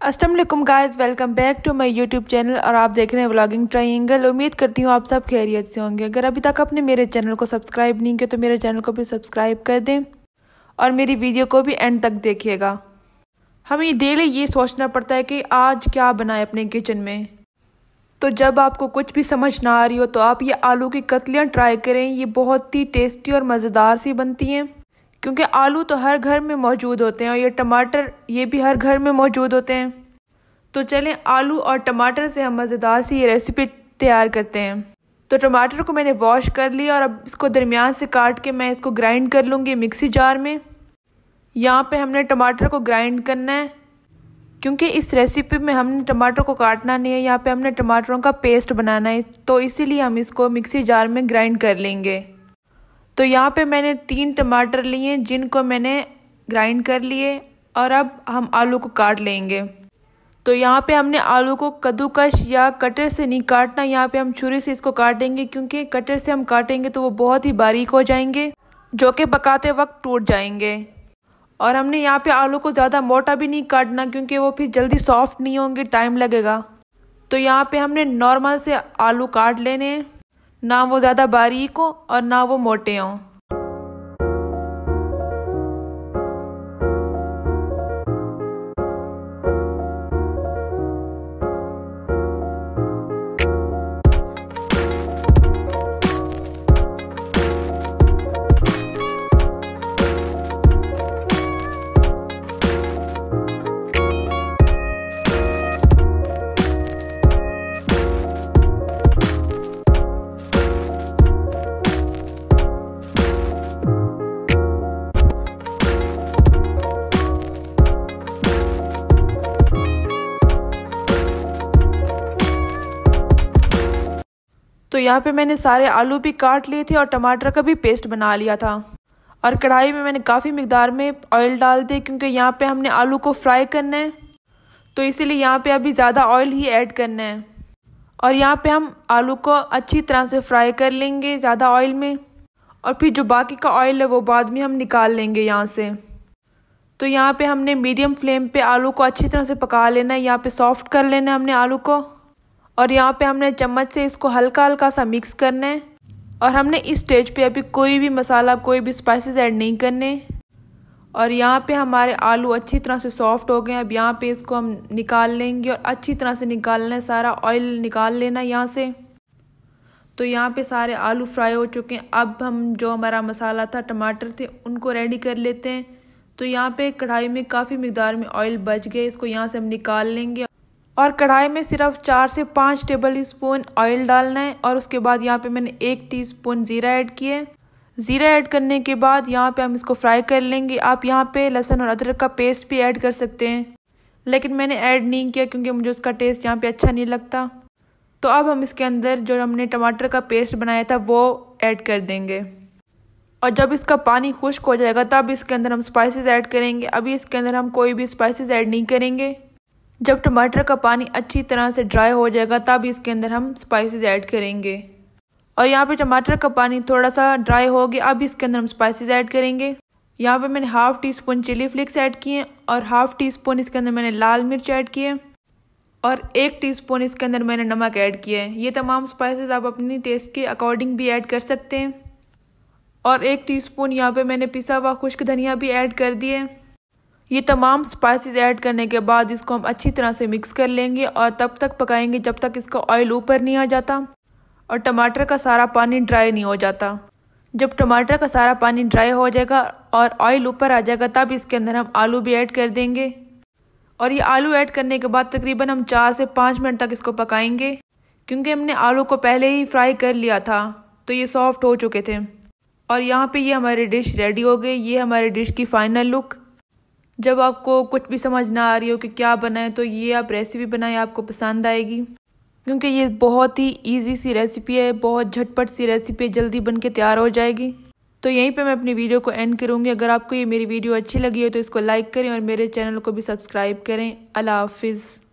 अस्सलाम वालेकुम guys, welcome back to my YouTube channel और आप देख रहे हैं व्लॉगिंग ट्रायंगल। उम्मीद करती हूँ आप सब खैरियत से होंगे। अगर अभी तक आपने मेरे चैनल को सब्सक्राइब नहीं किया तो मेरे चैनल को भी सब्सक्राइब कर दें और मेरी वीडियो को भी एंड तक देखिएगा। हमें डेली ये सोचना पड़ता है कि आज क्या बनाए अपने किचन में। तो जब आपको कुछ भी समझ ना आ रही हो तो आप ये आलू की कतलियाँ ट्राई करें। ये बहुत ही टेस्टी और मज़ेदार सी बनती हैं, क्योंकि आलू तो हर घर में मौजूद होते हैं और ये टमाटर ये भी हर घर में मौजूद होते हैं। तो चलें आलू और टमाटर से हम मज़ेदार सी ये रेसिपी तैयार करते हैं। तो टमाटर को मैंने वॉश कर लिया और अब इसको दरमियान से काट के मैं इसको ग्राइंड कर लूँगी मिक्सी जार में। यहाँ पे हमने टमाटर को ग्राइंड करना है, क्योंकि इस रेसिपी में हमने टमाटर को काटना नहीं है, यहाँ पे हमने टमाटरों का पेस्ट बनाना है। तो इसीलिए हम इसको मिक्सी जार में ग्राइंड कर लेंगे। तो यहाँ पे मैंने 3 टमाटर लिए जिनको मैंने ग्राइंड कर लिए और अब हम आलू को काट लेंगे। तो यहाँ पे हमने आलू को कद्दूकश या कटर से नहीं काटना, यहाँ पे हम छुरी से इसको काटेंगे, क्योंकि कटर से हम काटेंगे तो वो बहुत ही बारीक हो जाएंगे जो कि पकाते वक्त टूट जाएंगे। और हमने यहाँ पे आलू को ज़्यादा मोटा भी नहीं काटना, क्योंकि वो फिर जल्दी सॉफ्ट नहीं होंगे, टाइम लगेगा। तो यहाँ पे हमने नॉर्मल से आलू काट लेने हैं, ना वो ज़्यादा बारीक हो और ना वो मोटे हों। तो यहाँ पे मैंने सारे आलू भी काट लिए थे और टमाटर का भी पेस्ट बना लिया था। और कढ़ाई में मैंने काफ़ी मिकदार में ऑयल डाल दिए, क्योंकि यहाँ पे हमने आलू को फ्राई करना है, तो इसीलिए यहाँ पे अभी ज़्यादा ऑयल ही ऐड करना है। और यहाँ पे हम आलू को अच्छी तरह से फ्राई कर लेंगे ज़्यादा ऑयल में, और फिर जो बाकी का ऑयल है वो बाद में हम निकाल लेंगे यहाँ से। तो यहाँ पे हमने मीडियम फ्लेम पे आलू को अच्छी तरह से पका लेना है, यहाँ पे सॉफ्ट कर लेना है हमने आलू को। और यहाँ पे हमने चम्मच से इसको हल्का हल्का सा मिक्स करना है। और हमने इस स्टेज पे अभी कोई भी मसाला कोई भी स्पाइसेस ऐड नहीं करने। और यहाँ पे हमारे आलू अच्छी तरह से सॉफ्ट हो गए। अब यहाँ पे इसको हम निकाल लेंगे और अच्छी तरह से निकालना है, सारा ऑयल निकाल लेना यहाँ से। तो यहाँ पे सारे आलू फ्राई हो चुके हैं। अब हम जो हमारा मसाला था, टमाटर थे, उनको रेडी कर लेते हैं। तो यहाँ पे कढ़ाई में काफ़ी मिकदार में ऑयल बच गए, इसको यहाँ से हम निकाल लेंगे। और कढ़ाई में सिर्फ 4 से 5 टेबल स्पून ऑयल डालना है। और उसके बाद यहाँ पे मैंने 1 टीस्पून ज़ीरा ऐड किया है। ज़ीरा ऐड करने के बाद यहाँ पे हम इसको फ्राई कर लेंगे। आप यहाँ पे लहसुन और अदरक का पेस्ट भी ऐड कर सकते हैं, लेकिन मैंने ऐड नहीं किया क्योंकि मुझे उसका टेस्ट यहाँ पे अच्छा नहीं लगता। तो अब हम इसके अंदर जो हमने टमाटर का पेस्ट बनाया था वो ऐड कर देंगे। और जब इसका पानी खुश्क हो जाएगा तब इसके अंदर हम स्पाइसेस ऐड करेंगे। अभी इसके अंदर हम कोई भी स्पाइसेस ऐड नहीं करेंगे। जब टमाटर का पानी अच्छी तरह से ड्राई हो जाएगा तब इसके अंदर हम स्पाइसेस ऐड करेंगे। और यहाँ पे टमाटर का पानी थोड़ा सा ड्राई हो गया, अब इसके अंदर हम स्पाइसेस ऐड करेंगे। यहाँ पे मैंने 1/2 टीस्पून चिली फ्लेक्स ऐड किए और 1/2 टीस्पून इसके अंदर मैंने लाल मिर्च ऐड किए और 1 टीस्पून इसके अंदर मैंने नमक ऐड किया है। ये तमाम स्पाइसेस आप अपनी टेस्ट के अकॉर्डिंग भी ऐड कर सकते हैं। और 1 टीस्पून यहाँ पे मैंने पिसा हुआ खुश्क धनिया भी ऐड कर दिए। ये तमाम स्पाइसेस ऐड करने के बाद इसको हम अच्छी तरह से मिक्स कर लेंगे और तब तक पकाएंगे जब तक इसका ऑयल ऊपर नहीं आ जाता और टमाटर का सारा पानी ड्राई नहीं हो जाता। जब टमाटर का सारा पानी ड्राई हो जाएगा और ऑयल ऊपर आ जाएगा तब इसके अंदर हम आलू भी ऐड कर देंगे। और ये आलू ऐड करने के बाद तकरीबन हम 4 से 5 मिनट तक इसको पकाएंगे, क्योंकि हमने आलू को पहले ही फ्राई कर लिया था तो ये सॉफ्ट हो चुके थे। और यहाँ पे ये हमारी डिश रेडी हो गई। ये हमारी डिश की फाइनल लुक। जब आपको कुछ भी समझ ना आ रही हो कि क्या बनाए तो ये आप रेसिपी बनाएं, आपको पसंद आएगी, क्योंकि ये बहुत ही इजी सी रेसिपी है, बहुत झटपट सी रेसिपी, जल्दी बन के तैयार हो जाएगी। तो यहीं पे मैं अपनी वीडियो को एंड करूँगी। अगर आपको ये मेरी वीडियो अच्छी लगी हो तो इसको लाइक करें और मेरे चैनल को भी सब्सक्राइब करें। अल्लाह हाफिज़।